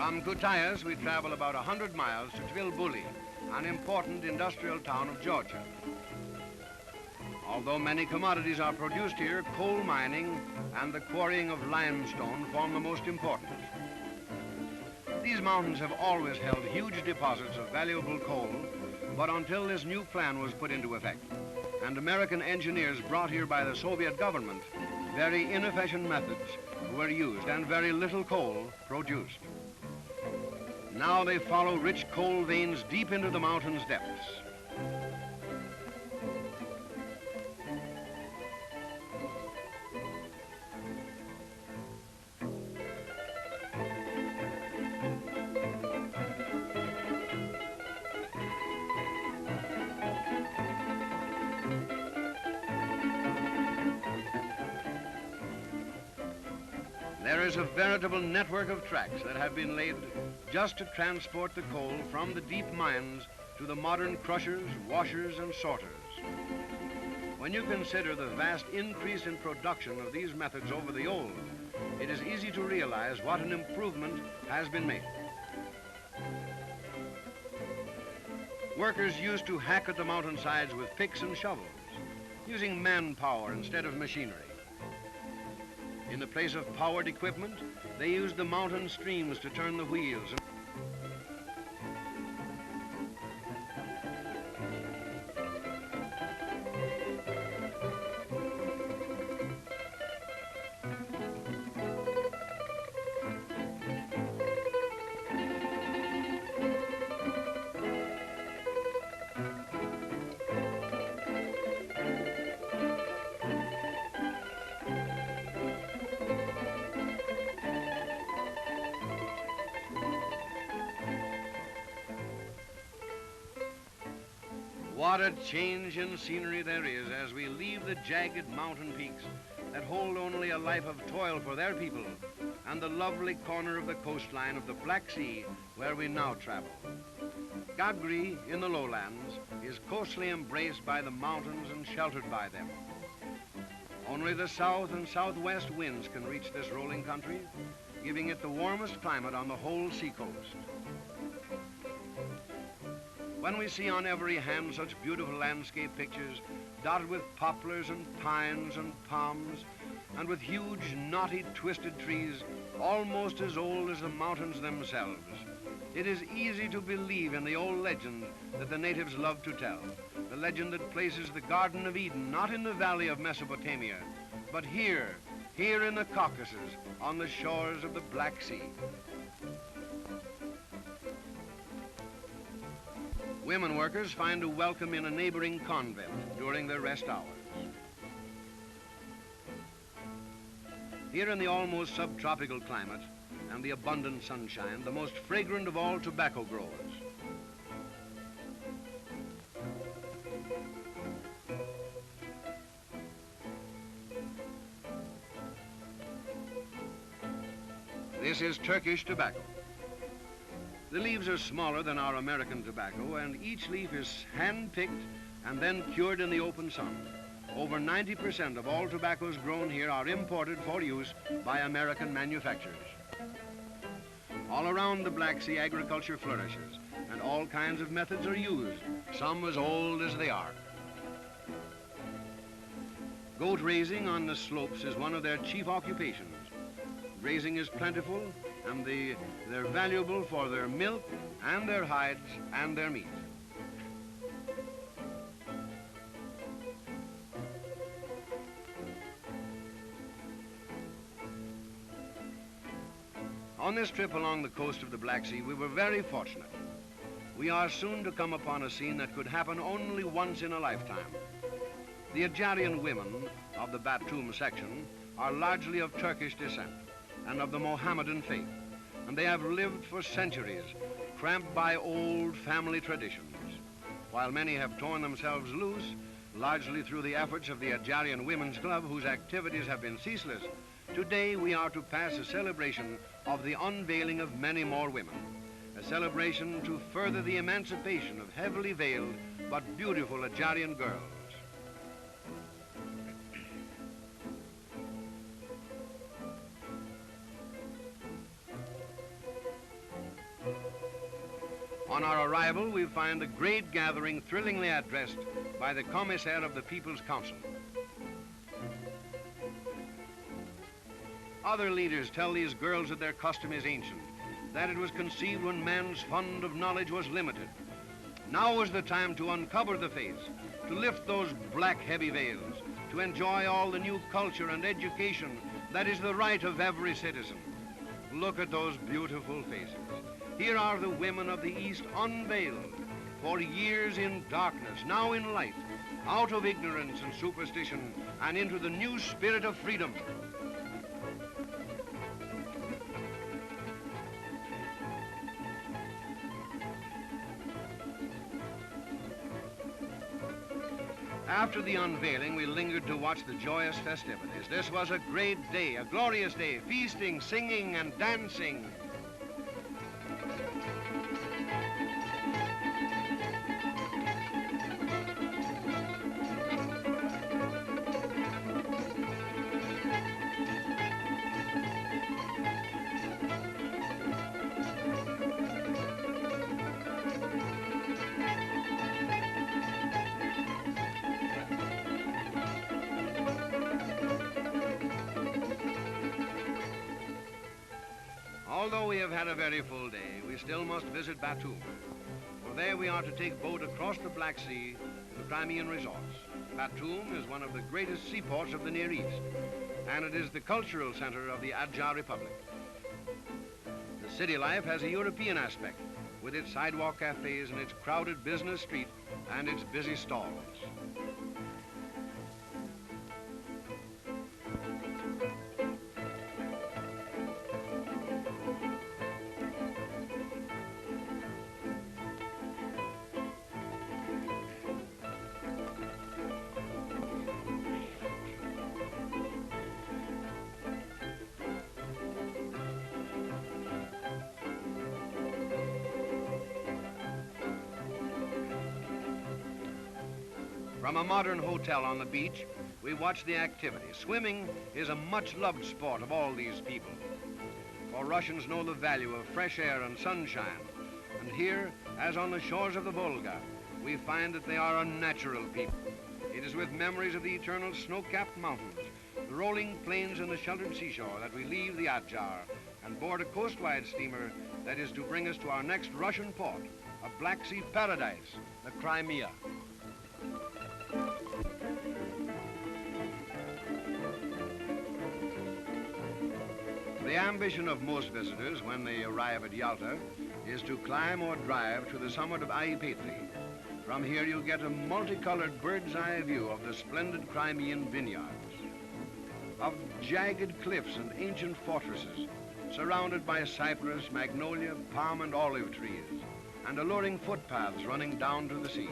From Kutayas, we travel about 100 miles to Tkibuli, an important industrial town of Georgia. Although many commodities are produced here, coal mining and the quarrying of limestone form the most important. These mountains have always held huge deposits of valuable coal, but until this new plan was put into effect, and American engineers brought here by the Soviet government, very inefficient methods were used and very little coal produced. Now they follow rich coal veins deep into the mountain's depths. There is a veritable network of tracks that have been laid just to transport the coal from the deep mines to the modern crushers, washers, and sorters. When you consider the vast increase in production of these methods over the old, it is easy to realize what an improvement has been made. Workers used to hack at the mountainsides with picks and shovels, using manpower instead of machinery. In the place of powered equipment, they used the mountain streams to turn the wheels. What a change in scenery there is as we leave the jagged mountain peaks that hold only a life of toil for their people and the lovely corner of the coastline of the Black Sea where we now travel. Gagri in the lowlands is closely embraced by the mountains and sheltered by them. Only the south and southwest winds can reach this rolling country, giving it the warmest climate on the whole seacoast. When we see on every hand such beautiful landscape pictures, dotted with poplars and pines and palms, and with huge, knotty, twisted trees, almost as old as the mountains themselves, it is easy to believe in the old legend that the natives love to tell, the legend that places the Garden of Eden not in the valley of Mesopotamia, but here in the Caucasus, on the shores of the Black Sea. Women workers find a welcome in a neighboring convent during their rest hours. Here in the almost subtropical climate and the abundant sunshine, the most fragrant of all tobacco growers. This is Turkish tobacco. The leaves are smaller than our American tobacco, and each leaf is hand-picked and then cured in the open sun. Over 90% of all tobaccos grown here are imported for use by American manufacturers. All around the Black Sea, agriculture flourishes, and all kinds of methods are used, some as old as they are. Goat raising on the slopes is one of their chief occupations. Grazing is plentiful, and they're valuable for their milk and their hides and their meat. On this trip along the coast of the Black Sea, we were very fortunate. We are soon to come upon a scene that could happen only once in a lifetime. The Ajarian women of the Batumi section are largely of Turkish descent and of the Mohammedan faith, and they have lived for centuries, cramped by old family traditions. While many have torn themselves loose, largely through the efforts of the Ajarian Women's Club, whose activities have been ceaseless, today we are to pass a celebration of the unveiling of many more women, a celebration to further the emancipation of heavily veiled but beautiful Ajarian girls. On our arrival, we find a great gathering thrillingly addressed by the commissaire of the People's Council. Other leaders tell these girls that their custom is ancient, that it was conceived when man's fund of knowledge was limited. Now is the time to uncover the face, to lift those black heavy veils, to enjoy all the new culture and education that is the right of every citizen. Look at those beautiful faces. Here are the women of the East unveiled, for years in darkness, now in light, out of ignorance and superstition, and into the new spirit of freedom. After the unveiling, we lingered to watch the joyous festivities. This was a great day, a glorious day, feasting, singing, and dancing. Although we have had a very full day, we still must visit Batumi. For there we are to take boat across the Black Sea to the Crimean resorts. Batumi is one of the greatest seaports of the Near East, and it is the cultural center of the Adjar Republic. The city life has a European aspect, with its sidewalk cafes and its crowded business street and its busy stalls. From a modern hotel on the beach, we watch the activity. Swimming is a much-loved sport of all these people. For Russians know the value of fresh air and sunshine. And here, as on the shores of the Volga, we find that they are a natural people. It is with memories of the eternal snow-capped mountains, the rolling plains and the sheltered seashore that we leave the Adjar and board a coastwide steamer that is to bring us to our next Russian port, a Black Sea paradise, the Crimea. The ambition of most visitors when they arrive at Yalta is to climb or drive to the summit of Aipetri. From here you get a multicolored bird's eye view of the splendid Crimean vineyards, of jagged cliffs and ancient fortresses surrounded by cypress, magnolia, palm and olive trees, and alluring footpaths running down to the sea.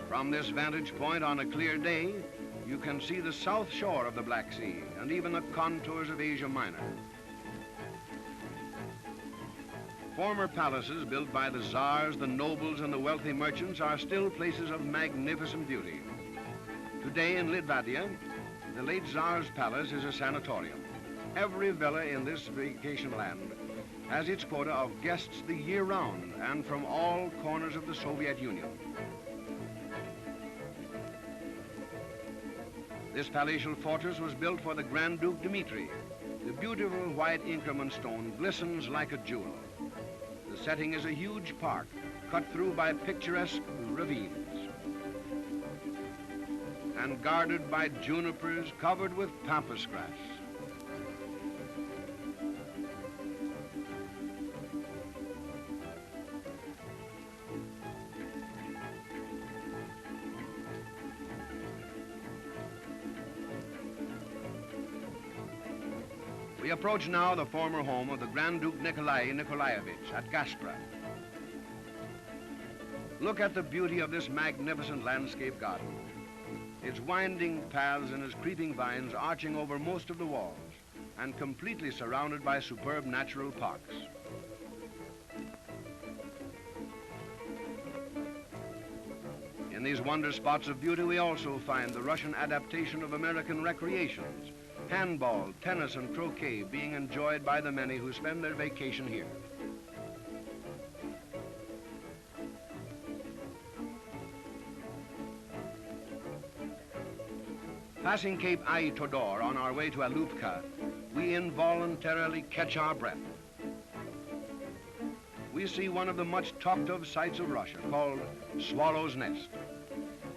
From this vantage point on a clear day, you can see the south shore of the Black Sea and even the contours of Asia Minor. Former palaces built by the czars, the nobles, and the wealthy merchants are still places of magnificent beauty. Today in Litvadia, the late czar's palace is a sanatorium. Every villa in this vacation land has its quota of guests the year round and from all corners of the Soviet Union. This palatial fortress was built for the Grand Duke Dmitri. The beautiful white increment stone glistens like a jewel. The setting is a huge park, cut through by picturesque ravines, and guarded by junipers covered with pampas grass. We approach now the former home of the Grand Duke Nikolai Nikolaevich at Gaspra. Look at the beauty of this magnificent landscape garden. Its winding paths and its creeping vines arching over most of the walls and completely surrounded by superb natural parks. In these wonder spots of beauty, we also find the Russian adaptation of American recreations, handball, tennis, and croquet being enjoyed by the many who spend their vacation here. Passing Cape Aitodor on our way to Alupka, we involuntarily catch our breath. We see one of the much talked of sights of Russia called Swallow's Nest.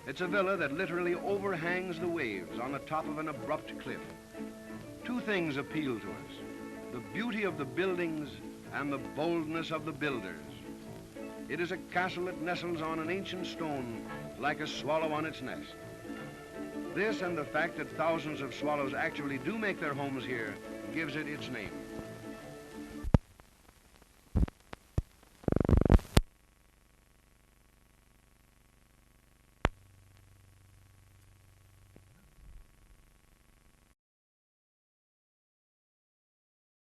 It's a villa that literally overhangs the waves on the top of an abrupt cliff. Two things appeal to us: the beauty of the buildings and the boldness of the builders. It is a castle that nestles on an ancient stone like a swallow on its nest. This and the fact that thousands of swallows actually do make their homes here gives it its name.